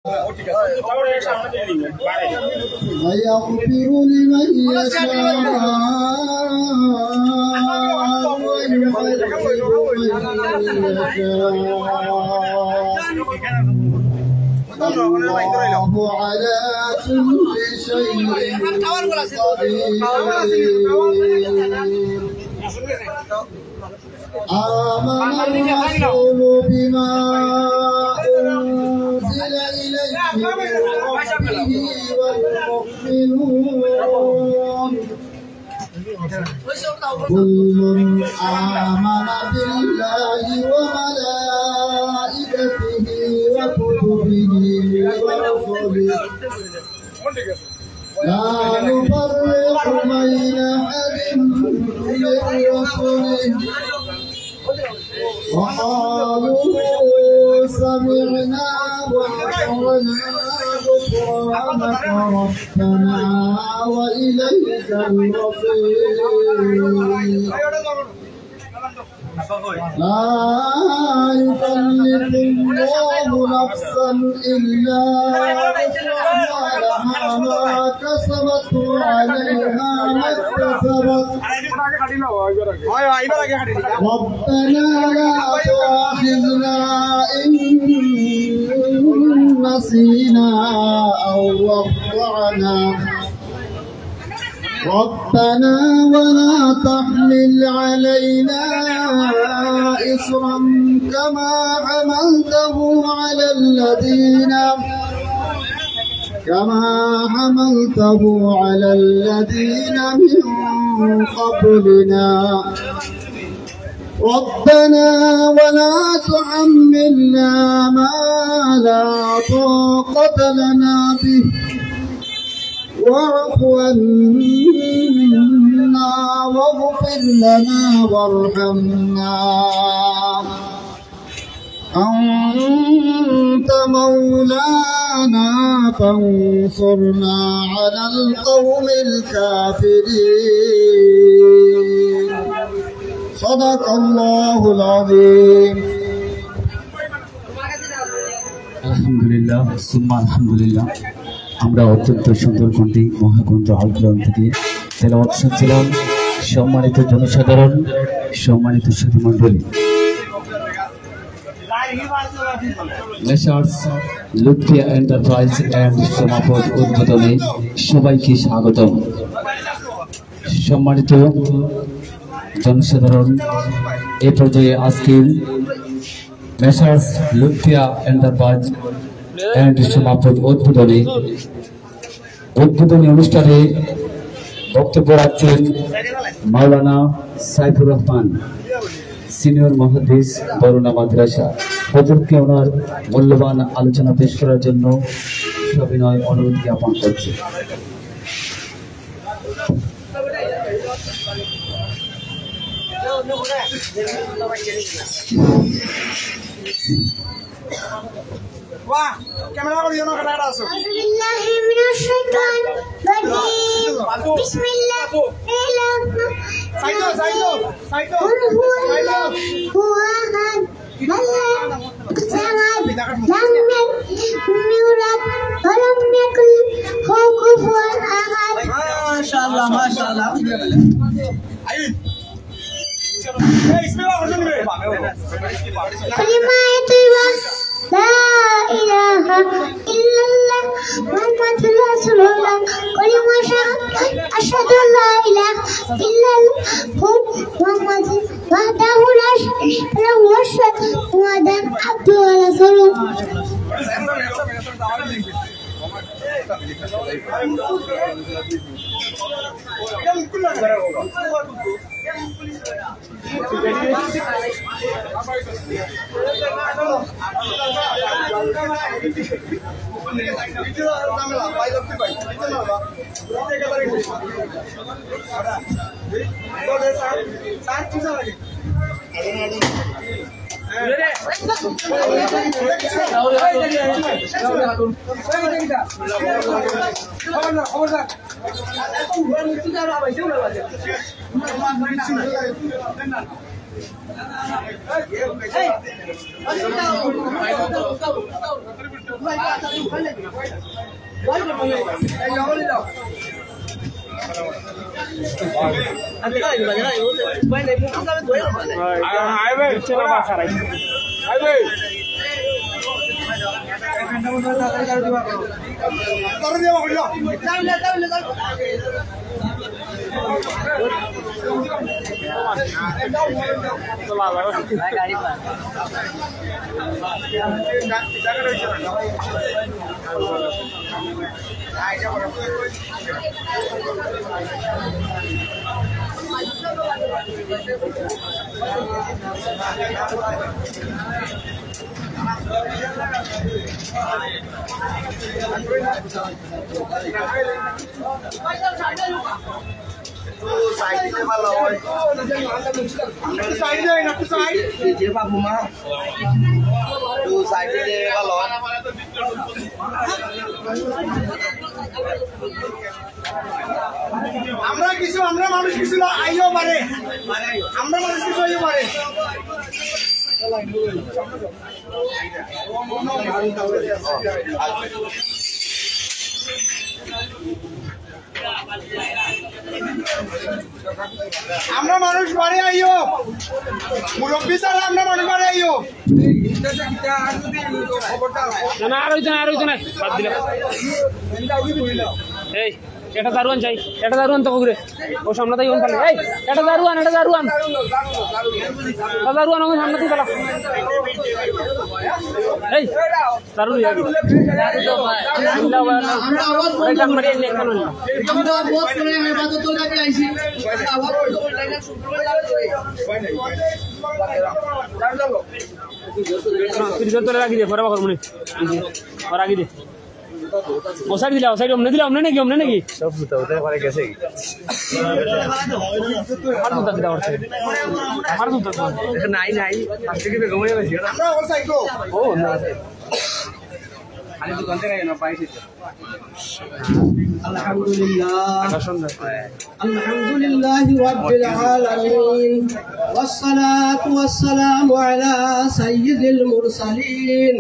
ويغفر لمن يشاء ويعذب من يشاء الله على كل شيء قدير. آمن الرسول بما أنزل إليه من ربه والمؤمنون كل آمن بالله وملائكته وكتبه ورسله لا نفرق بين أحد من رسله وقالوا سمعنا وأطعنا غفرانك ربنا وإليك المصير. لا يكلف الله نفسا إلا وسعها ما كسبت وعليها ما اكتسبت. ربنا لا تؤاخذنا إن نسينا أو أخطأنا ربنا ولا تحمل علينا إصرا كما حملته على الذين من قبلنا ربنا ولا تحملنا ما لا طاقة لنا به واعف عنا واغفر لنا وارحمنا أنت مولانا فانصرنا على القوم الكافرين. صدق الله العظيم. الحمد لله ثم الحمد لله। আমরা অত্যন্ত সুন্দর কণ্ঠে মহাগ্রন্থ আল কোরআন থেকে তেলাওয়াত শুনছিলাম। সম্মানিত জনসাধারণ, সম্মানিত সুধীমণ্ডলী, messrs Lutfia enterprise and Samapad উদ্বোধনে সবাইকে স্বাগতম। সম্মানিত জনসাধারণ, এ পর্যায়ে আজকের messrs Lutfia enterprise and Samapad উদ্বোধনী অনুষ্ঠানে বক্তব্য রাখছেন মাওলানা সাইফুর রহমান, সিনিয়র মুহাদ্দিস বরুণা মাদ্রাসা। হুজুরকে ওনার মূল্যবান আলোচনা পেশ করার জন্য সবিনয় অনুরোধ জ্ঞাপন করছি। Wah, kamera ko yun ang kataraso. Mashallah, mashallah. Ayun. لا إله إلا الله محمد رسول الله كل ما أشهد أن لا إله إلا الله محمد وحده لا شريك له وأشهد أن عبده ورسوله. আমরা মানুষ কিছু আইও পারে আমরা মানুষ কিছু আইও পারে আমরা মানুষ বাড়ি আইও মুরব্বী ছাড়া আমরা মানুষ বাড়ি আইও না আর হইতো না বাদ দিলাম এই এটা দারুয়ান চাই এটা দারুয়ান তো ঘুরে ও সামনে তাই ওন এই এটা দারুয়ান ওন সামনে তুই পালা এই দারুন ইয়াগি আল্লাহ ওয়ালা আমরা আওয়াজ এটা মারিয়ে নে কেন আমরা বহুত করে ইবাদত তোর কাছে আইছি আওয়াজ তো লাইনা শুক্রবার লাগবে তুই যত লাগি দে পরে বাকর মনে আর আগি দে ও সাইড দিলা অমনে নাকি সব জুতা ওতে পারে গেছে কি আর জুতা দিলা ওরছে আর জুতা নাই আর থেকে বেগমে গেছে আমরা ওর সাইকো ও না খালি দোকান থেকে না পাইছি Alhamdulillahi Rabbil Alamin Wassalatu wassalamu ala sayyidil mursalin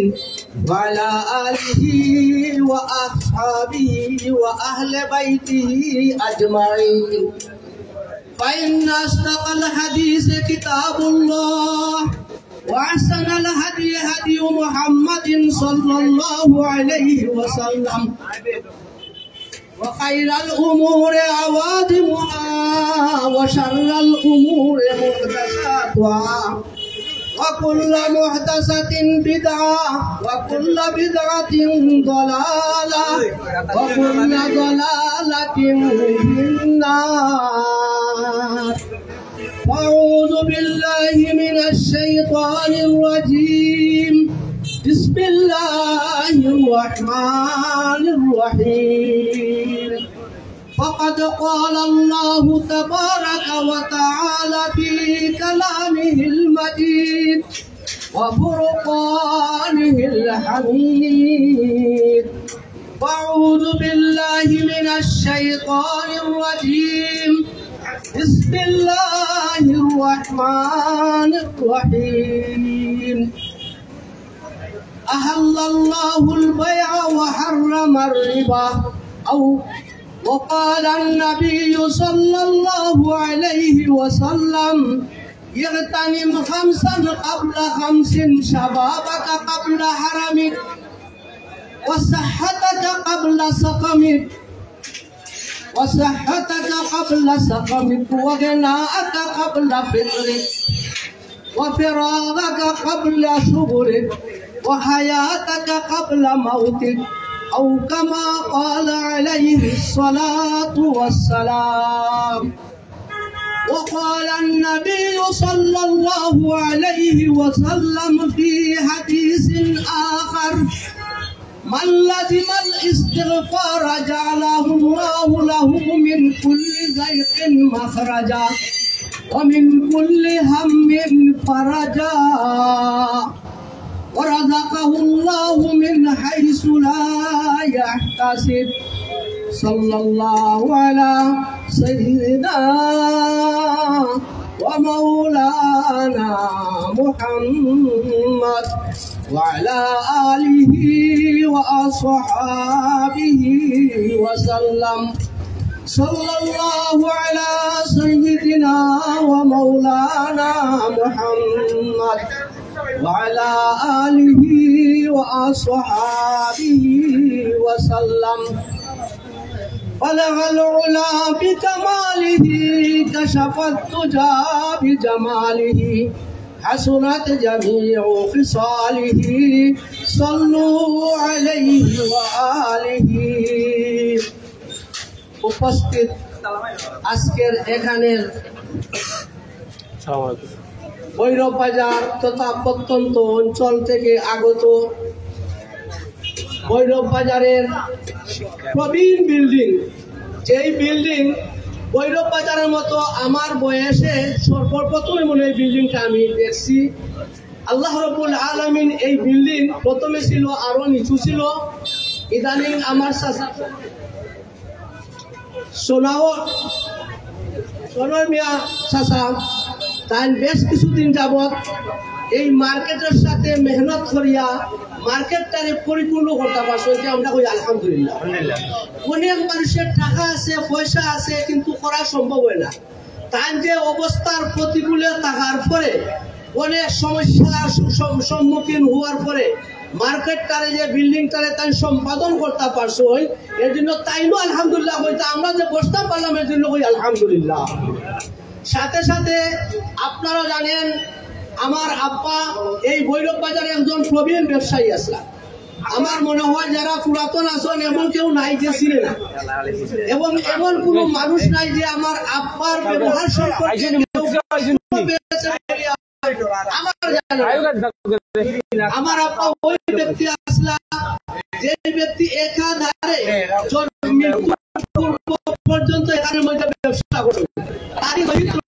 Wa ala alihi wa ashabihi wa ahli baitihi ajma'in Fa inna ashtaqal hadith kitabullah وأحسن الهدي هدي محمد صلى الله عليه وسلم وخير الأمور عوادمها وشر الأمور محدثاتها وكل محدثة بدعة وكل بدعة ضلالة وكل ضلالة في النار أعوذ بالله من الشيطان الرجيم بسم الله الرحمن الرحيم فقد قال الله تبارك وتعالى في كلامه المجيد وفرقانه الحميد أعوذ بالله من الشيطان الرجيم بسم الله الرحمن الرحيم أحل الله البيع وحرم الربا وقال النبي صلى الله عليه وسلم اغتنم خمسا قبل خمس شبابك قبل حرمك وصحتك قبل سقمك وغناءك قبل فطرك وفراغك قبل شغلك وحياتك قبل موتك أو كما قال عليه الصلاة والسلام وقال النبي صلى الله عليه وسلم في حديث آخر من لزم الاستغفار جعله الله له من كل ضيق مخرجا ومن كل هم فرجا ورزقه الله من حيث لا يحتسب صلى الله على سيدنا ومولانا محمد وعلى آله وأصحابه وسلم صلى الله على سيدنا ومولانا محمد وعلى آله وأصحابه وسلم بلغ العلا بكماله كشف الدجى بجماله حسنت جميع خصاله صلوا عليه وآله উপস্থিত আজকের এখানের ভৈরব বাজার তথা প্রত্যন্ত অঞ্চল থেকে আগত ভৈরব বাজারের প্রবীণ বিল্ডিং, যেই বিল্ডিং ভৈরব বাজারের মতো আমার বয়সে সর্বপ্রথমে মনে হয় বিল্ডিংটা আমি দেখছি। আল্লাহ রাব্বুল আলামিন এই বিল্ডিং প্রথমে ছিল আরো নিচু ছিল, ইদানিং আমার সোনার মিয়া চাচা তাই বেশ কিছুদিন যাবৎ এই মার্কেটের সাথে মেহনত করিয়া মার্কেটটারে পরিপূর্ণ করতে পারছো, যে আমরা কই আলহামদুলিল্লাহ। অনেক মানুষের টাকা আছে, পয়সা আছে, কিন্তু করা সম্ভব হয় না। তাই যে অবস্থার প্রতিকূলে থাকার পরে অনেক সমস্যার সম্মুখীন হওয়ার পরে মার্কেটটারে যে বিল্ডিংটারে তাই সম্পাদন করতে পারছো, এর জন্য তাইও আলহামদুলিল্লাহ হইতে আমরা যে বসতে পারলাম এর জন্য কই আলহামদুলিল্লাহ। সাথে সাথে আপনারা জানেন আমার আব্বা এই ভৈরব বাজারে একজন প্রবীণ ব্যবসায়ী আসলাম। আমার মনে হয় যারা পুরাতন আসন এমন কেউ নাই যে ছিলেন না, এবং এমন কোন মানুষ নাই যে আমার আব্বার ব্যবহার সম্পর্কে আমার আব্বা ওই ব্যক্তি আসলা যে ব্যক্তি একাধারে পর্যন্ত এখানের মধ্যে ব্যবসা করছে। তারই চরিত্র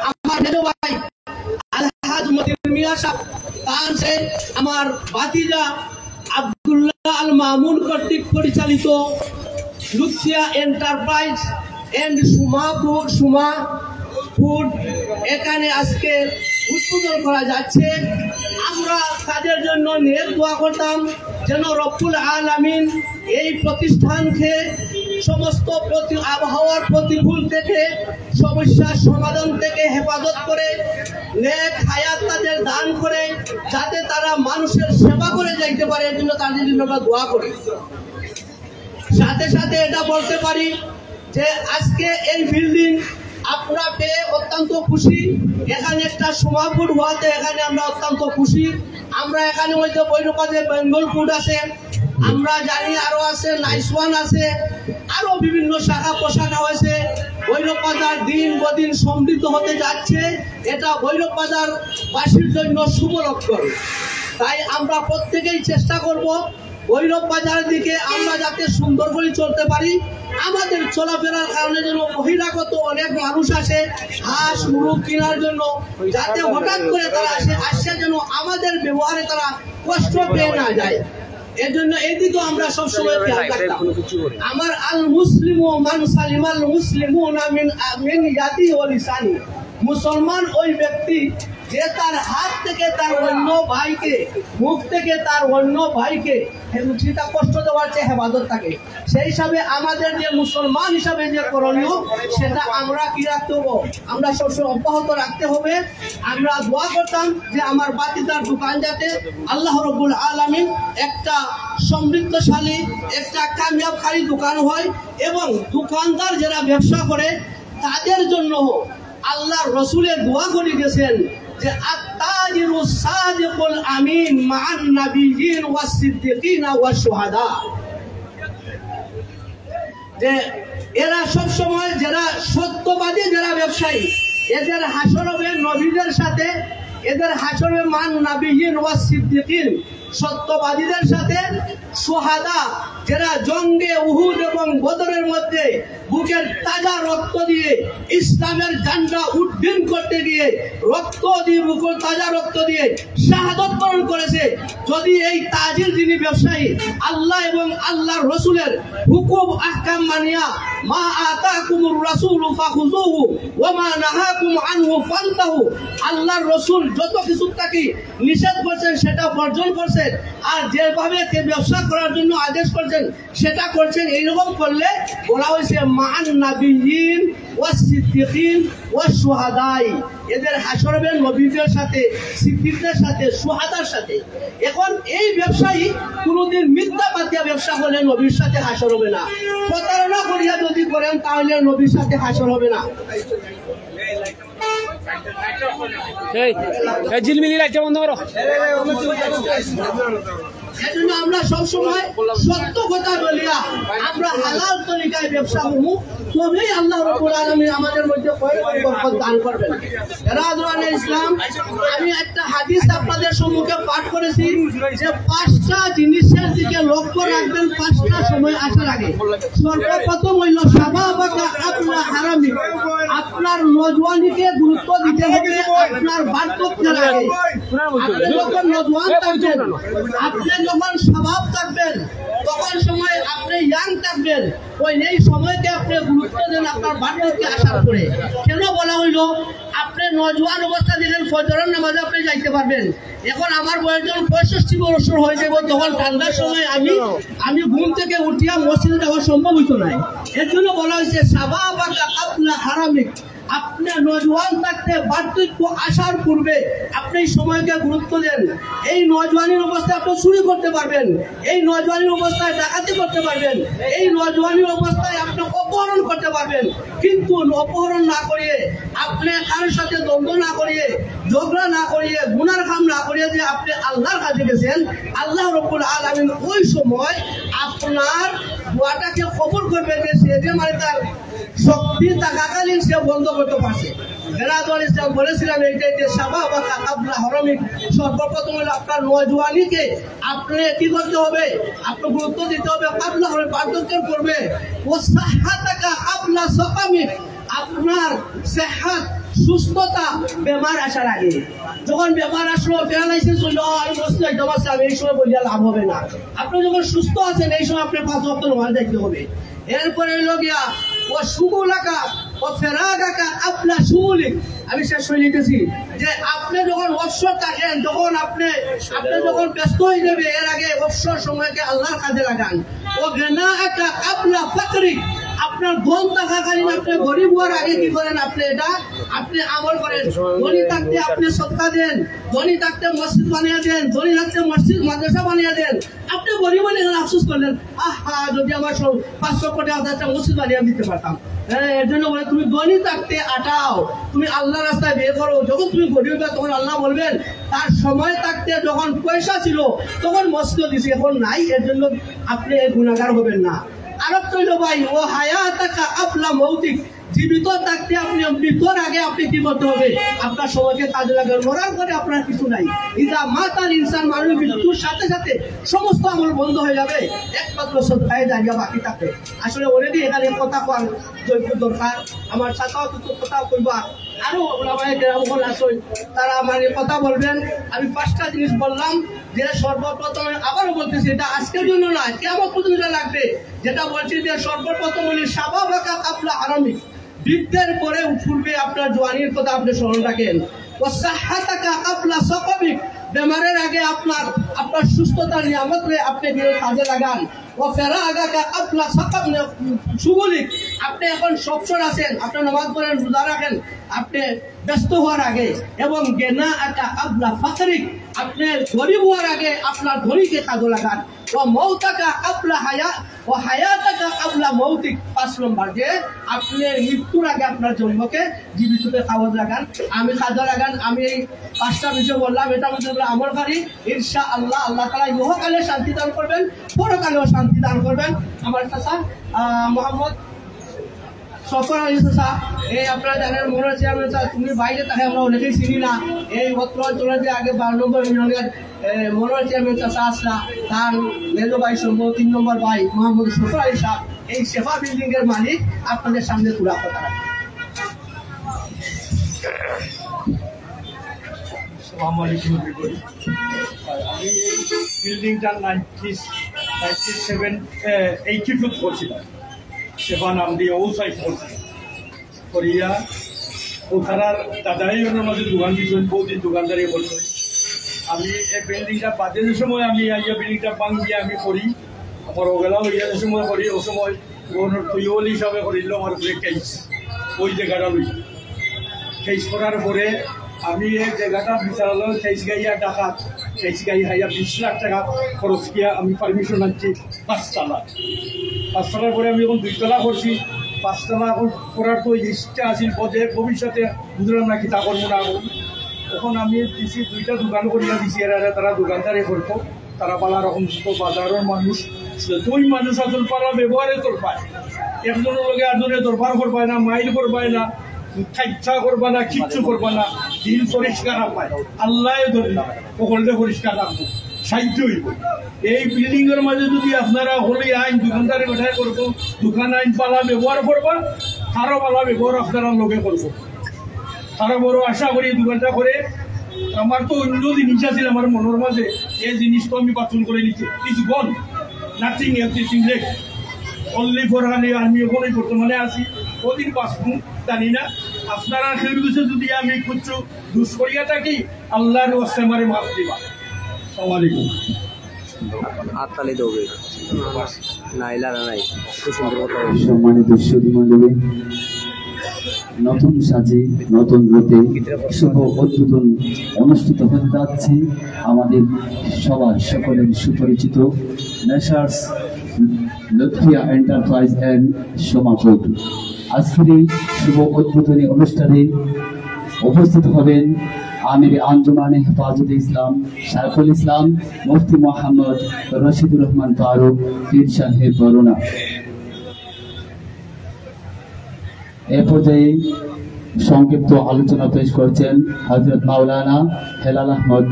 আমার মেজ ভাই আলহাজ মতিন মিয়া সাহেব, তার সে আমার ভাতিজা আব্দুল্লাহ আল মামুন কর্তৃক পরিচালিত Lutfia enterprise and Suma food এখানে আজকে উদ্বোধন করা যাচ্ছে। আমরা তাদের জন্য নিয়ত দোয়া করতাম যেন রব্বুল আলামিন এই প্রতিষ্ঠানকে সমস্ত আবহাওয়ার প্রতিকূল থেকে, সমস্যার সমাধান থেকে হেফাজত করে, নেক হায়াত তাদের দান করে, যাতে তারা মানুষের সেবা করে যাইতে পারে, এর জন্য তাদের জন্য আমরা দোয়া করি। সাথে সাথে এটা বলতে পারি যে আজকে এই বিল্ডিং আমরা পেয়ে অত্যন্ত খুশি। এখানে একটা সমাপুর হওয়াতে এখানে আমরা অত্যন্ত খুশি। আমরা এখানে হয়তো ভৈরবাজে বেঙ্গল ফুড আছে, আমরা জানি আরো আছে নাইসওয়ান আছে, আরো বিভিন্ন শাখা প্রশাখা হয়েছে। ভৈরব বাজার দিন বদিন সমৃদ্ধ হতে যাচ্ছে, এটা ভৈরব বাজার বাসীর জন্য শুভ লক্ষণ। তাই আমরা প্রত্যেকেই চেষ্টা করব ভৈরব বাজারের দিকে আমরা যাতে সুন্দর করে চলতে পারি। আমাদের চলাফেরার কারণে যেন বহিরাগত অনেক মানুষ আসে হাঁস মুরগ কেনার জন্য, যাতে হঠাৎ করে তারা আসে যেন আমাদের ব্যবহারে তারা কষ্ট পেয়ে না যায়, এর জন্য এইদিকেও আমরা সবসময় খেয়াল রাখতাম। আমার আল মুসলিম মান সালিমাল মুসলিমুনা মিন ইয়াদিহি ওয়া লিসানি, মুসলমান ওই ব্যক্তি যে তার হাত থেকে তার অন্য ভাইকে, মুখ থেকে তার অন্য ভাইকে সেটা কষ্ট দেওয়ার চেয়ে হেফাজত থাকে। সেই হিসাবে আমাদের যে মুসলমান হিসাবে যে করণীয় সেটা আমরা কি রাখতে হবে, আমরা সবসময় অব্যাহত রাখতে হবে। আমরা দোয়া করতাম যে আমার বাতিদার দোকান যাতে আল্লাহ রাব্বুল আলামিন একটা সমৃদ্ধশালী, একটা কামিয়াবকারী দোকান হয়, এবং দোকানদার যারা ব্যবসা করে তাদের জন্য আল্লাহ রসুলের দোয়া করে গেছেন যে আত-তাজিরু সাদিকুল আমিন মা'আন নাবিয়্যিন ওয়াস সিদ্দিকিনা ওয়াস শুহাদা, যে এরা সব সময় যারা সত্যবাদী যারা ব্যবসায়ী, এদের হাসর হবে নবীদের সাথে, এদের হাসর হবে মান নাবিয়্যিন ওয়াস সিদ্দিকিন, সত্যবাদীদের সাথে, সোহাদা যারা জঙ্গে উহুদ এবং বদরের মধ্যে বুকের তাজা রক্ত দিয়ে ইসলামের ঝান্ডা উড্ডীন করতে গিয়ে রক্ত দিয়ে বুকের তাজা রক্ত দিয়ে শাহাদত বরণ করেছে। যদি এই তাজির যিনি ব্যবসায়ী আল্লাহ এবং আল্লাহর রসুলের হুকুম আহকাম মানিয়া মা আতাকুমুর রাসূলু ফাখুযুহু ওয়া মা নাহাকুম আনহু ফান্তাহু, আল্লাহর রসুল যত কিছু তাকে নিষেধ করছেন সেটা বর্জন করছেন, আর যেভাবে ব্যবসা করার জন্য আদেশ করছেন সেটা করছেন। এইরকম করলে বলা হয়েছে মান নাবিয়িন ওয়াস সিদ্দিকিন ওয়াস শুহাদাই, এদের হাসর হবে নবীদের সাথে, সিদ্দিকদের সাথে, শুহাদার সাথে। এখন এই ব্যবসায়ী কোনোদিন মিথ্যা পাতিয়া ব্যবসা করলে নবীর সাথে হাসর হবে না, প্রতারণা করিয়া যদি করেন তাহলে নবীর সাথে হাসর হবে না। ঝিলমিলি লাইটটা বন্ধ করো। এজন্য আমরা সবসময় সত্য কথা বলিয়া আমরা হালাল তরিকায় ব্যবসা করব, তবেই আল্লাহ রাব্বুল আলামিন আমাদের মধ্যে বরকত দান করবেন। রাজওয়ানে ইসলাম, আমি একটা হাদিস আপনাদের সম্মুখে পাঠ করেছি যে 5টা জিনিসের দিকে লক্ষ্য রাখবেন 5টা সময় আসার আগে। সর্বপ্রথম হইল শাবাবাকা আপনার হারামি, আপনার নজওয়ানিকে গুরুত্ব দিতে হবে আপনার বার্ধক্যের আগে। আপনি যখন নজওয়ান থাকবেন, আপনি যখন স্বভাব থাকবেন, তখন সময় আপনি ইয়াং থাকবেন, ওই এই সময়কে আপনি গুরুত্ব দেন আপনার বার্ধক্যে আসার পরে। কেন বলা হইল? আপনি নজওয়ান অবস্থা দেখেন ফজরের নামাজে আপনি যাইতে পারবেন। এখন আমার বয়স যখন 65 বছর হয়ে যাব, তখন ঠান্ডার সময় আমি ঘুম থেকে উঠিয়া মসজিদে যাওয়া সম্ভব হইতো না। এর জন্য বলা হয়েছে শাবাবাকা আপনা হারামিক, আপনি নজওয়ান থাকতে বার্ধক্য আসার পূর্বে আপনি সময়কে গুরুত্ব দেন। এই নজওয়ানির অবস্থায় আপনি চুরি করতে পারবেন, এই নজওয়ানির অবস্থায় ডাকাতি করতে পারবেন, এই নজওয়ানির অবস্থায় আপনি অপহরণ করতে পারবেন, কিন্তু অপহরণ না করিয়ে, আপনি কারোর সাথে দ্বন্দ্ব না করিয়ে, ঝগড়া না করিয়ে, গুনার কাম না করিয়ে যে আপনি আল্লাহর কাছে গেছেন, আল্লাহ রাব্বুল আলামিন ওই সময় আপনার দোয়াটাকে কবুল করবে যে সে যে মানে তার শক্তি থাকাকালীন সে বন্ধ করতে পারছে। বলেছিলাম এইটাই যে শাবাবাকা ক্বাবলা হারামিক, সর্বপ্রথম হলো আপনার নজওয়ানিকে আপনি কি করতে হবে? আপনি গুরুত্ব দিতে হবে ক্বাবলা হারামিক, বার্ধক্যের পূর্বে। ও সাহাতাকা ক্বাবলা সাকামিক, আপনার সেহাত সুস্থতা বেমার আসার আগে। যখন বেমার আসলো প্যারালাইসিস হইল, আমি বসতে একদম আছে, আমি এই সময় বলিয়া লাভ হবে না। আপনি যখন সুস্থ আছেন এই সময় আপনি 5 ওয়াক্ত নামাজ দেখতে হবে। এরপরে হইল গিয়া ও সুগুলাকা ও ফেরাগাকা আপনা সুগুলিক, আমি শেষ হয়ে যেতেছি যে আপনি যখন অবসর থাকেন, যখন আপনি যখন ব্যস্ত হয়ে যাবে, এর আগে অবসর সময়কে আল্লাহর কাজে লাগান। ও গনাআকা আপনা ফাকরিক, আপনার ধন থাকাকালীন আপনি গরিব হওয়ার আগে কি করেন? আপনি আমল করেন। ধনী থাকতে আপনি সদকা দেন, ধনী থাকতে মসজিদ বানিয়ে দেন, ধনী থাকতে মসজিদ মাদ্রাসা বানিয়ে দেন। আপনি গরিব হলে আফসোস করলেন, আহা যদি আমার 500 কোটি 1000টা মসজিদ বানিয়ে দিতে পারতাম। হ্যাঁ, এর জন্য বলে তুমি ধনী থাকতে আটাও, তুমি আল্লাহ রাস্তায় বের করো। যখন তুমি গরিব হবে তখন আল্লাহ বলবেন তার সময় থাকতে যখন পয়সা ছিল তখন মসজিদ দিছে, এখন নাই, এর জন্য আপনি গুনাহগার হবেন না। আরব তৈল ভাই ও হায়াতাকা আপলা মৌতিক, জীবিত থাকতে আপনি মৃত্যুর আগে আপনি কি করতে হবে? আপনার সময়কে কাজে লাগাবেন। মরার পরে আপনার কিছু নাই। ইদা মাতাল ইনসান, মানুষ মৃত্যুর সাথে সাথে সমস্ত আমল বন্ধ হয়ে যাবে, একমাত্র সদকায়ে জারিয়া বাকি থাকবে। আসলে অলরেডি এখানে কথা কওয়ার দরকার, আমার সাথেও কিছু কথা কইবা, আরো ওলামায়ে কেরাম আসেন, তারা আমার কথা বলবেন। আমি 5টা জিনিস বললাম, যে সর্বপ্রথমে আবারও বলতেছি, এটা আজকের জন্য না, কিয়ামত পর্যন্ত লাগবে। যেটা বলছি যে সর্বপ্রথম হলি শাবাবাকা ক্বাবলা হারামিক, বৃদ্ধের পরে পূর্বে আপনার জওয়ানির কথা আপনি স্মরণ রাখেন। ও সাহাতাকা ক্বাবলা সাকামিক, বেমারের আগে আপনার সুস্থতার নিয়ামত আপনি কাজে লাগান। ও ফেরাগাকা ক্বাবলা সাকাম সুগুলিক, আপনি এখন সবসর আছেন, আপনি নামাজ পড়েন, রোজা রাখেন, আপনি ব্যস্ত হওয়ার আগে। এবং গনাআকা ক্বাবলা ফাকরিক, আপনি গরিব হওয়ার আগে আপনার ধনীকে কাজে লাগান। ও মৌতাকা ক্বাবলা হায়া ও হায়াতাকা ক্বাবলা মৌতিক, 5 নম্বর যে আপনি মৃত্যুর আগে আপনার জন্মকে জীবিততে কাজে লাগান, আমি কাজে লাগান। আমি এই 5টা বিষয় বললাম, এটা মধ্যে আমল করি, ইনশাআল্লাহ আল্লাহ তাআলা ইহকালে শান্তি দান করবেন, পরকালেও শান্তি দান করবেন। আমার চাচা মোহাম্মদ সফর আলিসা এই আপনারা জানেন মনে চেয়ারম্যান স্যার তুমি বাইরে তাকে আমরা অনেকেই চিনি না এই অত্র অঞ্চলের যে আগে 12 নম্বর ইউনিয়নের মনোহর চেয়ারম্যান চাষা আসলা তার মেজো ভাই সম্ভব 3 নম্বর ভাই মোহাম্মদ সফর আলী সাহেব এই শেফা বিল্ডিং এর মালিক আপনাদের সামনে তুলা কথা রাখেন। আসসালামু আলাইকুম এভরিবডি। আমি এই বিল্ডিংটা 82 করছিলাম, সেবা নাম দিয়ে ও সাইজ করছিলাম করিয়া ও তারার দাদাই ওনার মাঝে দোকান দিয়েছেন, বহুদিন দোকানদারি করছে। আমি এই বিল্ডিংটা বাজের সময় আমি আইয়া বিল্ডিংটা ভাঙিয়ে আমি করি আমার ওগুলা লইয়া যে সময় করি ও সময় ওনার তৈল হিসাবে করিল আমার উপরে কেস ওই জায়গাটা লই কেস করার পরে আমি এই জায়গাটা বিচারালো কেস গাইয়া ডাকাত কেস গাই হাইয়া 20 লাখ টাকা খরচ গিয়া আমি পারমিশন আনছি 5 তলার পরে আমি এখন 2 তলা করছি। 5 তলা এখন করার তো ইচ্ছা আছিল পদে ভবিষ্যতে বুঝলাম না কি তা করবো না। এখন আমি দিছি 2টা দোকান করিয়া দিছি এরা তারা দোকানদারি করতো তারা পালা রকম বাজারের মানুষ দুই মানুষ আসল পালা ব্যবহারে তোর পায় একজনের লগে আরজনে দরবার করবায় না মাইল করবায় না ইচ্ছা করবা না কিচ্ছু করবা না দিল পরিষ্কার পায় আল্লাহ ধরে না সকলটা পরিষ্কার রাখবো সাহিত্য হইব। এই বিল্ডিং এর মাঝে যদি আপনারা হলে আইন দোকানদারি কোথায় করবো দোকান আইন পালা ব্যবহার করবা তারও পালা ব্যবহার আপনারা লগে করবো তারা বড় আশা করি দোকানটা করে। আমার তো অন্য জিনিস আছে আমার মনের মাঝে এই জিনিস তো আমি বাতিল করে নিচ্ছি it's gone nothing everything lake only for honey. আমি ওখানে বর্তমানে আছি কদিন বাঁচবো জানি না। আপনারা খেয়ে গেছে যদি আমি কিছু দুষ করিয়া থাকি আল্লাহর ওয়াস্তে আমারে মাফ দিবা। আসসালামু আলাইকুম। হাততালি দেবে না ইলারা নাই খুব সুন্দর কথা। সম্মানিত সুধী মণ্ডলী, নতুন সাজে নতুন রূপে শুভ উদ্বোধন অনুষ্ঠিত হতে যাচ্ছে আমাদের সবার সকলের সুপরিচিত messrs Lutfia enterprise and Somapur. আজকের এই শুভ উদ্বোধনী অনুষ্ঠানে উপস্থিত হবেন আমির আঞ্জুমানে হেফাজতে ইসলাম শাইখুল ইসলাম মুফতি মোহাম্মদ রশিদুর রহমান ফারুক পীর সাহেব বরুণা। এ পর্যায়ে সংক্ষিপ্ত আলোচনা পেশ করছেন হযরত মাওলানা হেলাল আহমদ।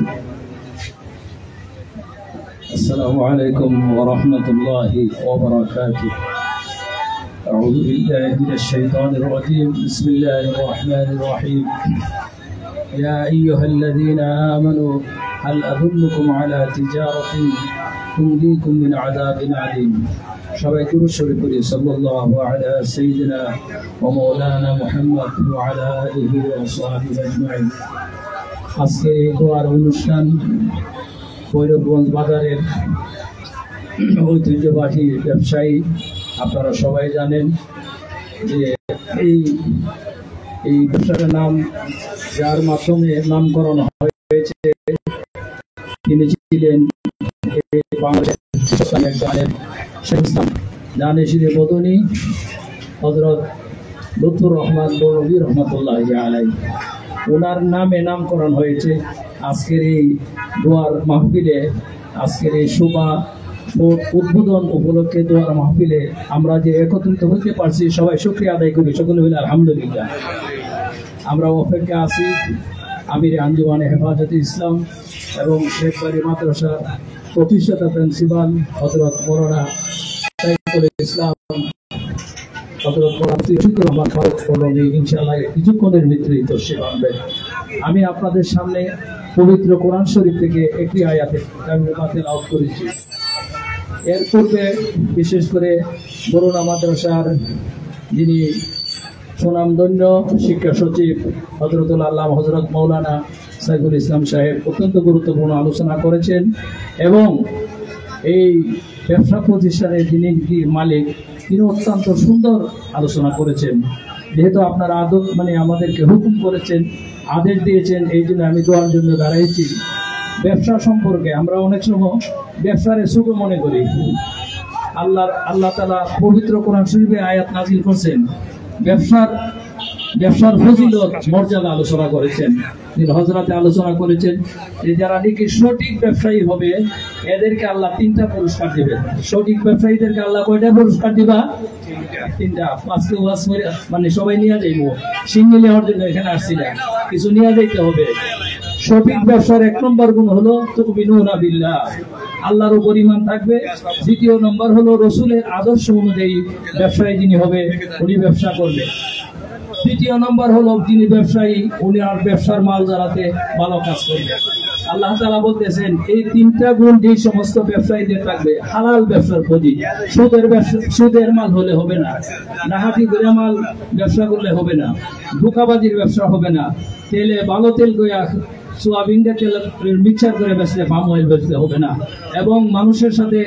السلام عليكم ورحمة الله وبركاته. أعوذ بالله من الشيطان الرجيم. بسم الله الرحمن الرحيم. يا أيها الذين آمنوا هل أدلكم على تجارة تنجيكم من عذاب عليم. সবাই দুরূদ শরীফ পড়ি সাল্লাল্লাহু আলা সাইয়্যিদিনা ওয়া মাওলানা মুহাম্মদ ওয়া আলা আলিহি ওয়া সাহবিহি আজমাইন। আজকে এই দোয়ার অনুষ্ঠান ভৈরবগঞ্জ বাজারের ঐতিহ্যবাহী ব্যবসায়ী আপনারা সবাই জানেন যে এই ব্যবসাটার নাম যার মাধ্যমে নামকরণ হয়েছে তিনি ছিলেন বাংলাদেশের জানেশিরে বদনী হযরত লুৎফুর রহমান বড়বী রহমতুল্লাহি আলাইহি। ওনার নামে নামকরণ হয়েছে আজকের এই দোয়ার মাহফিলে। আজকের এই শোভা উদ্বোধন উপলক্ষে দোয়ার মাহফিলে আমরা যে একত্রিত হতে পারছি সবাই শুকরিয়া আদায় করি, সকলে বলে আলহামদুলিল্লাহ। আমরা অপেক্ষা আছি আমির আঞ্জুমানে হেফাজতে ইসলাম এবং শেখবাড়ি মাদ্রাসার প্রতিষ্ঠাতা প্রিন্সিপাল হযরত মাওলানা শাইখুল ইসলাম হযরত মাওলানা ইনশাআল্লাহ কিছুক্ষণের ভিতরেই তশরিফ আনবেন। আমি আপনাদের সামনে পবিত্র কোরআন শরীফ থেকে একটি আয়াতে তেলাওয়াত করেছি। এর পূর্বে বিশেষ করে বরুণা মাদ্রাসার যিনি সুনামধন্য শিক্ষা সচিব হযরতুল আল্লামা হযরত মাওলানা শাইখুল ইসলাম সাহেব অত্যন্ত গুরুত্বপূর্ণ আলোচনা করেছেন এবং এই ব্যবসা প্রতিষ্ঠানের যিনি মালিক তিনি অত্যন্ত সুন্দর আলোচনা করেছেন। যেহেতু আপনারা আমাদেরকে হুকুম করেছেন, আদেশ দিয়েছেন, এই জন্য আমি দোয়ার জন্য দাঁড়াইছি। ব্যবসা সম্পর্কে আমরা অনেক সময় ব্যবসারে ছোট মনে করি। আল্লাহ তাআলা পবিত্র কোরআন শরীফে আয়াত নাযিল করছেন ব্যবসার ব্যবসার ফজিলত মর্যাদা আলোচনা করেছেন। তিনি হযরতে আলোচনা করেছেন যে যারা নাকি সঠিক ব্যবসায়ী হবে এদেরকে আল্লাহ 3টা পুরস্কার দিবেন। সঠিক ব্যবসায়ীদেরকে আল্লাহ কয়টা পুরস্কার দিবা? 3টা। আজকে ওয়াজ মানে সবাই নিয়ে যাইব, সিঙ্গেল নেওয়ার জন্য এখানে আসছি না, কিছু নিয়ে যাইতে হবে। সঠিক ব্যবসার 1 নম্বর গুণ হলো তুমিনুনা বিল্লাহ, আল্লাহর উপর ঈমান থাকবে। দ্বিতীয় নম্বর হলো রাসূলের আদর্শ অনুযায়ী ব্যবসায়ী যিনি হবে উনি ব্যবসা করবে। তৃতীয় নম্বর হলো যিনি ব্যবসায়ী উনি আর ব্যবসার মাল জারাতে ভালো কাজ করবে। আল্লাহ তাআলা বলতেছেন এই 3টা গুণ যে সমস্ত ব্যবসায়ীদের থাকবে, হালাল ব্যবসার প্রতি, সুদের মাল হলে হবে না, ডাহাতি করে মাল ব্যবসা করলে হবে না, ধোঁকাবাজির ব্যবসা হবে না, তেলে ভালো তেল গয়া সোয়াবিনটা তেল মিক্সার করে বেচলে পাম অয়েল বেচলে হবে না, এবং মানুষের সাথে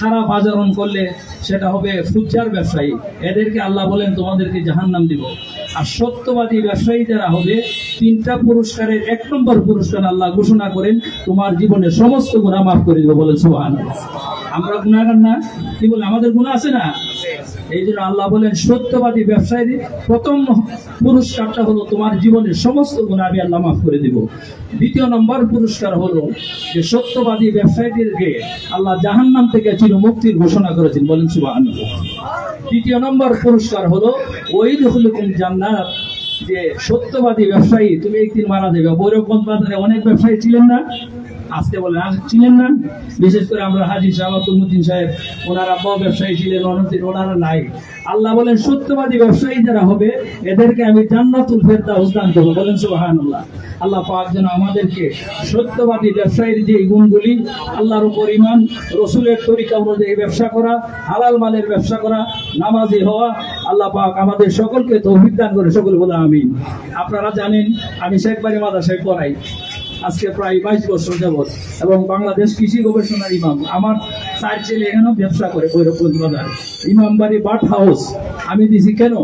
খারাপ আচরণ করলে সেটা হবে ফুচ্চার ব্যবসায়ী। এদেরকে আল্লাহ বলেন তোমাদেরকে জাহান্নাম দিব। আর সত্যবাদী ব্যবসায়ী যারা হবে 3টা পুরস্কারের 1 নম্বর পুরস্কার আল্লাহ ঘোষণা করেন তোমার জীবনের সমস্ত গুনাহ মাফ করে দেব। বলেন সুবহানাল্লাহ। আমরা গুনাহগার না? কি বলে আমাদের গুনাহ আছে না? এই জন্য আল্লাহ বলেন সত্যবাদী ব্যবসায়ীদের প্রথম পুরস্কারটা হলো তোমার জীবনের সমস্ত গুনাহ আমি আল্লাহ মাফ করে দেব। দ্বিতীয় নম্বর পুরস্কার হলো যে সত্যবাদী ব্যবসায়ীদেরকে আল্লাহ জাহান্নাম থেকে চিরমুক্তির ঘোষণা করেছেন। বলেন সুবহানাল্লাহ। তৃতীয় নম্বর পুরস্কার হলো ওয়াইদুখুলুকুম জান্নাত, যে সত্যবাদী ব্যবসায়ী তুমি একদিন মারা যাবে। বৈরকগঞ্জ বাজারে অনেক ব্যবসায়ী ছিলেন না? আজকে বলেন ছিলেন না? বিশেষ করে আমরা হাজী সাহেব আব্দুল সাহেব ওনারা বড় ব্যবসায়ী ছিলেন, অনেকদিন ওনারা নাই। আল্লাহ বলেন সত্যবাদী ব্যবসায়ী যারা হবে এদেরকে আমি জান্নাতুল ফেরদাউস দান করব। বলেন সুবহানাল্লাহ। আল্লাহ পাক যেন আমাদেরকে সত্যবাদী ব্যবসায়ীর যে গুণগুলি, আল্লাহর উপর ঈমান, রাসূলের তরিকা অনুযায়ী ব্যবসা করা, হালাল মালের ব্যবসা করা, নামাজি হওয়া, আল্লাহ পাক আমাদের সকলকে তৌফিক দান করে। সকল বলে আমিন। আপনারা জানেন আমি শেখবাড়ি মাদ্রাসায় পড়াই আজকে প্রায় 22 বছর যাবত, এবং বাংলাদেশ কৃষি গবেষণার ইমাম। আমার 4 ছেলে এখানেও ব্যবসা করে ভৈরবগঞ্জ বাজারে, ইমামবাড়ি বাট হাউস আমি দিছি। কেন?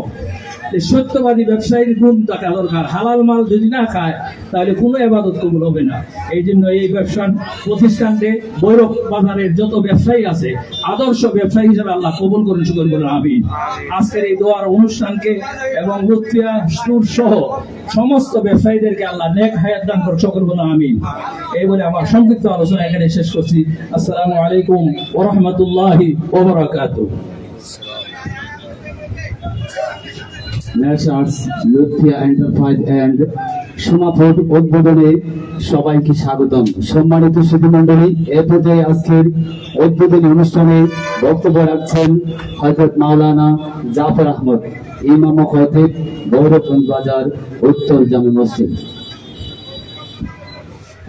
সত্যবাদী ব্যবসায়ীর গুণ থাকা দরকার। হালাল মাল যদি না খায় তাহলে কোনো ইবাদত কবুল হবে না। এই জন্য এই ব্যবসার প্রতিষ্ঠানকে ভৈরব বাজারের যত ব্যবসায়ী আছে আদর্শ ব্যবসায়ী হিসেবে আল্লাহ কবুল করেন। সকল বলেন আমিন। আজকের এই দোয়ার অনুষ্ঠানকে এবং লুৎফিয়া স্টোর সহ সমস্ত ব্যবসায়ীদেরকে আল্লাহ নেক হায়াত দান করে। সকল বলেন আমিন। এই বলে আমার সংক্ষিপ্ত আলোচনা এখানে শেষ করছি। আসসালামু আলাইকুম ওয়া রাহমাতুল্লাহি ওয়া বারাকাতুহু। ন্যাশনালস লুৎফিয়া এন্টারপ্রাইজ এন্ড সোনাফোর্ড উদ্বোধনে সবাইকে স্বাগতম। সম্মানিত সুধীমণ্ডলী, এ পর্যায়ে আজকের উদ্বোধনী অনুষ্ঠানে বক্তব্য রাখছেন হযরত মাওলানা জাফর আহমদ, ইমাম ও খতিব, ভৈরবগঞ্জ বাজার উত্তর জামে মসজিদ।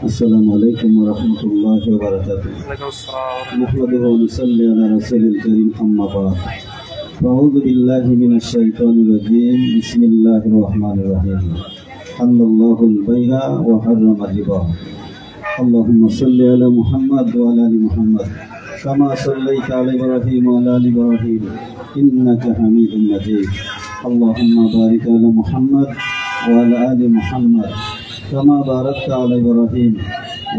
আসসালামু আলাইকুম ওয়া রাহমাতুল্লাহি ওয়া বারাকাতুহু। নাহমাদুহু ওয়া নুসাল্লি আলা রাসূলিল কারীম, আম্মা বা'দ। أعوذ بالله من الشيطان الرجيم. بسم الله الرحمن الرحيم. حل الله البيع وحرم الربا. اللهم صل على محمد وعلى آل محمد كما صليت على إبراهيم وعلى آل إبراهيم إنك حميد مجيد. اللهم بارك على محمد وعلى آل محمد كما باركت على إبراهيم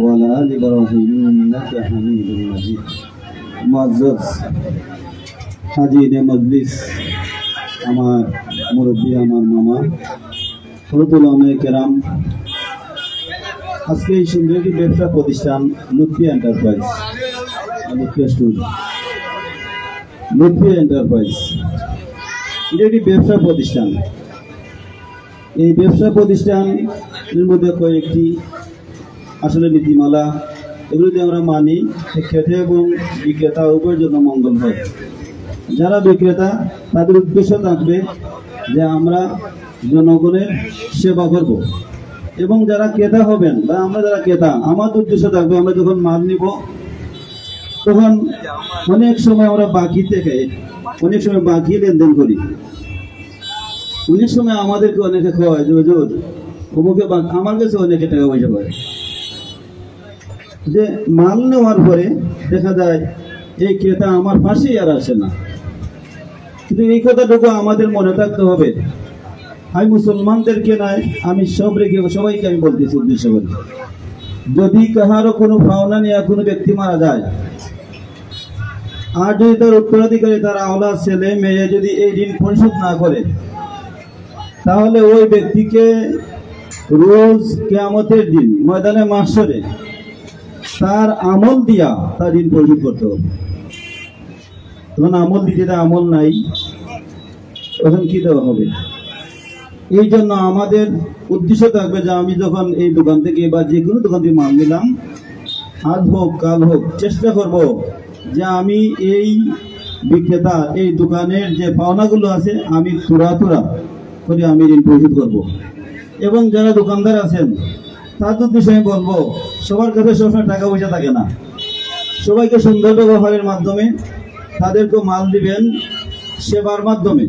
وعلى آل إبراهيم إنك حميد مجيد. معزز হাজিরে মজলিস, আমার মুরব্বী, আমার মামা, হযরতুল কেরাম, আজকে এই সুন্দর একটি ব্যবসা প্রতিষ্ঠান লুৎফিয়া এন্টারপ্রাইজ, লুৎফিয়া এন্টারপ্রাইজ, এটা একটি ব্যবসা প্রতিষ্ঠান। এই ব্যবসা প্রতিষ্ঠানের মধ্যে কয়েকটি আসলে নীতিমালা, এগুলো যদি আমরা মানি ক্রেতা এবং বিক্রেতা উভয়ের জন্য মঙ্গল হয়। যারা বিক্রেতা তাদের উদ্দেশ্য থাকবে যে আমরা জনগণের সেবা করব, এবং যারা ক্রেতা হবেন বা আমরা যারা ক্রেতা আমাদের উদ্দেশ্য থাকবে আমরা যখন মাল নিব তখন অনেক সময় আমরা বাকি থেকে অনেক সময় বাকি লেনদেন করি। অনেক সময় আমাদেরকে অনেকে খাওয়ায় যে হুজুর অমুকে আমার কাছে অনেকে টাকা পয়সা পায়, যে মাল নেওয়ার পরে দেখা যায় এই ক্রেতা আমার পাশেই আর আসে না। কিন্তু এই কথাটুকু আমাদের মনে থাকতে হবে। আমি মুসলমানদেরকে নয়, আমি সবাইকে আমি বলতেছি উদ্দেশ্য করি, যদি কাহারও কোনো পাওনা নিয়ে কোনো ব্যক্তি মারা যায় আর যদি তার উত্তরাধিকারী, তার আওলাদ, ছেলে মেয়ে যদি এই ঋণ পরিশোধ না করে, তাহলে ওই ব্যক্তিকে রোজ কিয়ামতের দিন ময়দানে মাহশরে তার আমল দিয়া তার ঋণ পরিশোধ করতে হবে। তখন আমল দিতে আমল নাই, তখন কি দেওয়া হবে? এই জন্য আমাদের উদ্দেশ্য থাকবে যে আমি যখন এই দোকান থেকে বা যে কোনো দোকান থেকে মাল নিলাম, আজ হোক কাল হোক, চেষ্টা করব যে আমি এই বিক্রেতা এই দোকানের যে পাওনাগুলো আছে আমি তুরা করে আমি ঋণ পরিশোধ করব। এবং যারা দোকানদার আছেন তাদের উদ্দেশ্যে আমি বলবো, সবার কাছে সবসময় টাকা পয়সা থাকে না, সবাইকে সুন্দর ব্যবহারের মাধ্যমে তাদেরকে মাল দিবেন সেবার মাধ্যমে।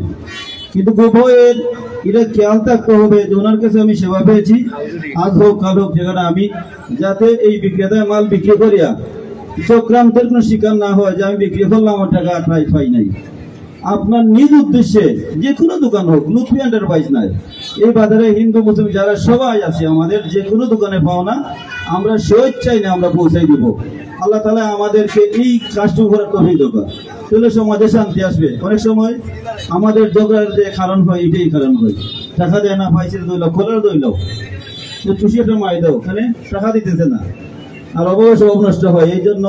কিন্তু উভয়ের এটা খেয়াল থাকতে হবে যে ওনার কাছে আমি সেবা পেয়েছি, আজ হোক কাল হোক, যেখানে আমি যাতে এই বিক্রেতায় মাল বিক্রি করিয়া চক্রান্তের কোনো শিকার না হয় যে আমি বিক্রি করলাম আমার টাকা পাই নাই। আপনার নিজ উদ্দেশ্যে যে কোনো দোকান হোক, লুৎফি এন্টারপ্রাইজ নাই, এই বাজারে হিন্দু মুসলিম যারা সবাই আছে আমাদের যে কোনো দোকানে পাওনা আমরা স্বেচ্ছায় না আমরা পৌঁছাই দিব। আল্লাহ তাআলা আমাদেরকে এই কাজটুকু করার তৌফিক দান। তাহলে সমাজে শান্তি আসবে। অনেক সময় আমাদের ঝগড়ার যে কারণ হয় এটাই কারণ হয়, টাকা দেয় না, পাইছে দইলাও, খোলার দইলাও, চুষি একটা মাই দাও, ওখানে টাকা দিতেছে না, আর অভাব স্বভাব নষ্ট হয়। এই জন্য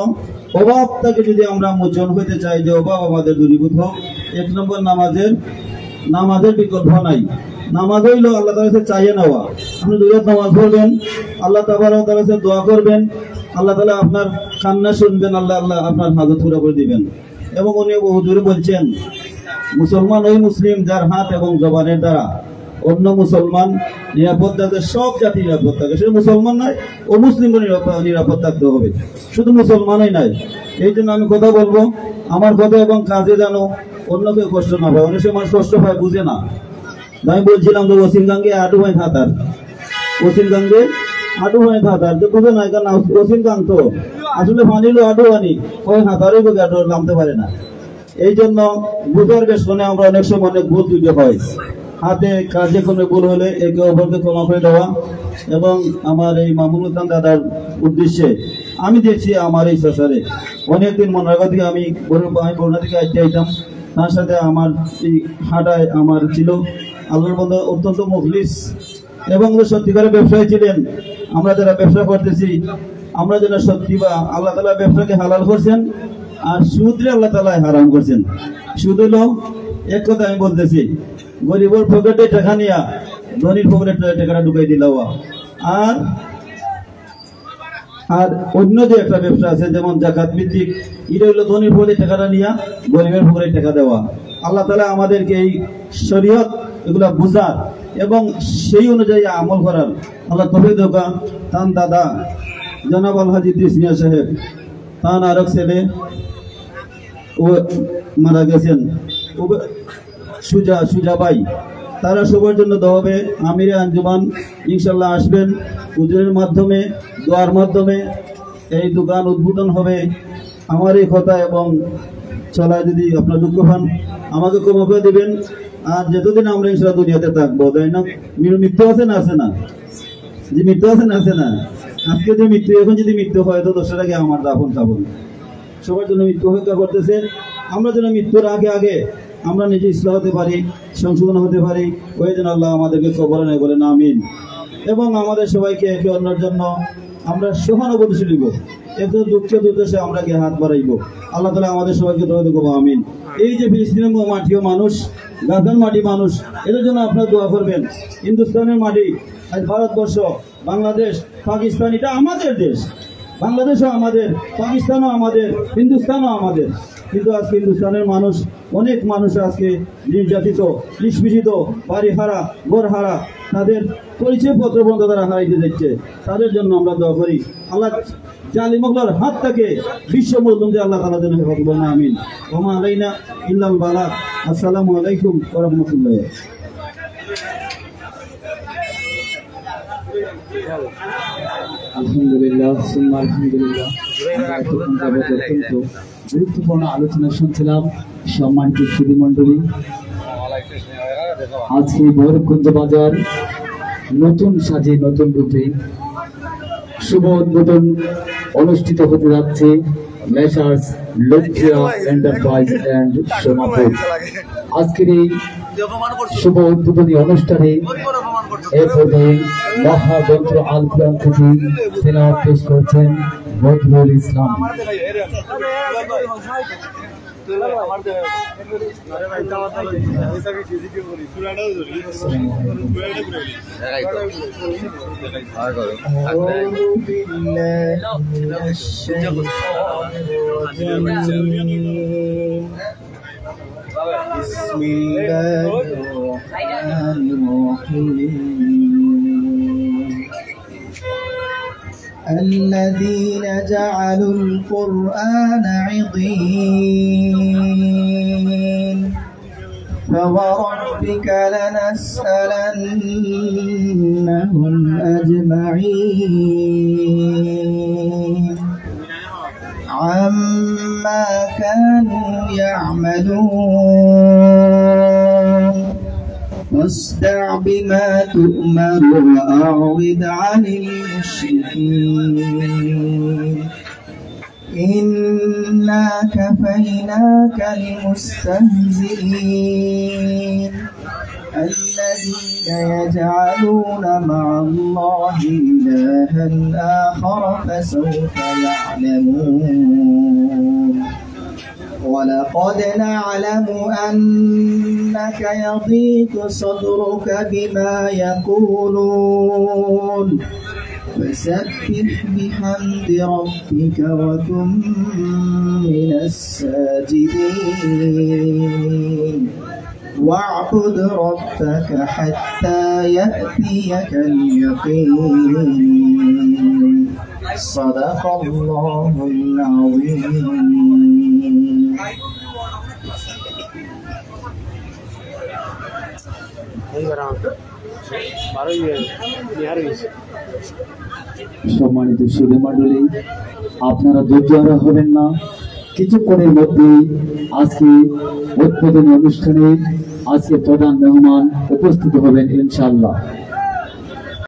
অভাবটাকে যদি আমরা মোচন হইতে চাই, যে অভাব আমাদের দূরীভূত হোক, 1 নম্বর নামাজের বিকল্প নাই। নামাজ হইল আল্লাহ তাআলার কাছে চাইয়ে নেওয়া। আপনি 2 রাকাত নামাজ পড়বেন, আল্লাহ তাবারক তাআলার কাছে দোয়া করবেন, আল্লাহ তাআলা আপনার কান্না শুনবেন, আল্লাহ আপনার হাজত পুরা করে দিবেন। এবং উনি হুজুর বলছেন, মুসলমান ওই মুসলিম যার হাত এবং জবানের দ্বারা অন্য মুসলমান নিরাপদ থাকে, সব জাতি নিরাপদ থাকে। সে মুসলমান নয়, ও মুসলিম নিরাপদ থাকতে হবে, শুধু মুসলমানই নয়। এই জন্য আমি কথা বলবো, আমার কথা এবং কাজে যেন অন্য কেউ কষ্ট না পায়। অনেক সময় মানুষ কষ্ট পায়, বুঝে না। আমি বলছিলাম যে ওসিম গাঙ্গে আটু হয় থাতার, ওসিম গাঙ্গে আটু হয় থাতার, যে বুঝে না কেন ওসিম গাং তো আসলে পানিলো আটু আনি ওই হাতারই বুকে আটু নামতে পারে না। এই জন্য বুঝার পেছনে আমরা অনেক সময় অনেক ভুল ত্রুটি হয়। হাতে কাজে কোনো ভুল হলে একে অপরকে ক্ষমা করে দেওয়া। এবং আমার এই মামুনুল ইসলাম দাদার উদ্দেশ্যে আমি দেখছি আমার এই সংসারে অনেকদিন মনোরগা থেকে আমি বরুণা থেকে আসতে আইতাম, তার সাথে আমার এই হাঁটায় আমার ছিল আল্লাহর বন্ধু অত্যন্ত মুখলিস এবং সত্যিকারের ব্যবসায়ী ছিলেন। আমরা যারা ব্যবসা করতেছি আমরা যেন সত্যি বা আল্লাহ তাআলা ব্যবসাকে হালাল করছেন, আর সুদরে আল্লাহ তাআলা হারাম করছেন। সুদ হলো এক কথা আমি বলতেছি, গরিবের পকেটে টাকা নিয়া ধনীর পকেটে টাকাটা ঢুকাই দিলাম। আর অন্য যে একটা ব্যবসা আছে যেমন জাকাত ভিত্তিক, এটা হলো ধনীর পকেটে টাকাটা নিয়া গরিবের পকেটে টাকা দেওয়া। আল্লাহ তাআলা আমাদেরকে এই শরীয়ত এগুলা বুঝার এবং সেই অনুযায়ী আমল করার আল্লাহ তৌফিক দান। তান দাদা জনাব আলহাজি ইদ্রিস মিয়া সাহেব, তান আরেক ছেলে ও মারা গেছেন, সুজা ভাই, তারা সবার জন্য দোয়া হবে। আমিরে আঞ্জুমান ইনশাল্লাহ আসবেন, হুজুরের মাধ্যমে দোয়ার মাধ্যমে এই দোকান উদ্বোধন হবে। আমার এই কথা এবং চলায় যদি আপনার দুঃখ পান আমাকে ক্ষমা করে দিবেন। আর যতদিন আমরা ইনশাল্লাহ দুনিয়াতে থাকবো, তাই না, মৃত্যু আছে না, আছে না, যে মৃত্যু আছে না, আছে না, আজকে যে মৃত্যু, এখন যদি মৃত্যু হয় তো 10 আগে আমার দাফন খাবন। সবার জন্য মৃত্যু অপেক্ষা করতেছে। আমরা যেন মৃত্যুর আগে আমরা নিজে ইসলাম হতে পারি, সংশোধন হতে পারি, ওই জন্য আল্লাহ আমাদেরকে কবরে নেই বলেন আমিন। এবং আমাদের সবাইকে একে অন্যের জন্য আমরা সহানুভূতিশীল হইব, একটু দুঃখে দুর্দশে আমরা গিয়ে হাত বাড়াইব। আল্লাহ তাআলা আমাদের সবাইকে দোয়া দেবো আমিন। এই যে ফিলিস্তিনের মাটিও মানুষ, গাজার মাটি মানুষ, এদের জন্য আপনারা দোয়া করবেন। হিন্দুস্তানের মাটি, আজ ভারতবর্ষ, বাংলাদেশ, পাকিস্তান, এটা আমাদের দেশ। বাংলাদেশও আমাদের, পাকিস্তানও আমাদের, হিন্দুস্তানও আমাদের। কিন্তু আজকে হিন্দুস্তানের মানুষ, অনেক মানুষ আজকে নির্যাতিত, নিষ্পেষিত, বাড়ি হারা, ঘর হারা, তাদের পরিচয়পত্র বন্ধ তারা হারাইতে যাচ্ছে। তাদের জন্য আমরা দোয়া করি, আল্লাহ জালিমগুলোর হাত থেকে বিশ্ব মুসলিমদের আল্লাহ তাআলা যেন হেফাজত করেন আমিন। ওয়া মা আলাইনা ইল্লাল বালাগ। আসসালামু আলাইকুম ওয়া রাহমাতুল্লাহ। আলহামদুলিল্লাহ, আলহামদুলিল্লাহ। অত্যন্ত গুরুত্বপূর্ণ আলোচনা শুনছিলাম। সম্মানিত সুধী মন্ডলী, আজকে ভৈরবগঞ্জ বাজার নতুন সাজে নতুন রূপে শুভ উদ্বোধন অনুষ্ঠিত হতে যাচ্ছে। Messrs Lakshya enterprise and Somapur. আজকের এই শুভ উদ্বোধনী অনুষ্ঠানে এ পর্যায়ে মহাগ্রন্থ আল কোরআন থেকে তেলাওয়াত পেশ করছেন বদরুল ইসলাম। بسم الله الرحمن الرحيم الذين جعلوا القرآن عضين فوربك لنسألنهم أجمعين عما كانوا يعملون واصدع بما تؤمر وأعرض عن المشركين إنا كفيناك المستهزئين الذين يجعلون مع الله إلها آخر فسوف يعلمون ولقد نعلم أنك يضيق صدرك بما يقولون فسبح بحمد ربك وكن من الساجدين واعبد ربك حتى يأتيك اليقين صدق الله العظيم. সম্মানিত সুধী মণ্ডলী, আপনারা ধৈর্য হবেন না, কিছুক্ষণের মধ্যে আজকে উদ্বোধনী অনুষ্ঠানে আজকে প্রধান মেহমান উপস্থিত হবেন ইনশাআল্লাহ।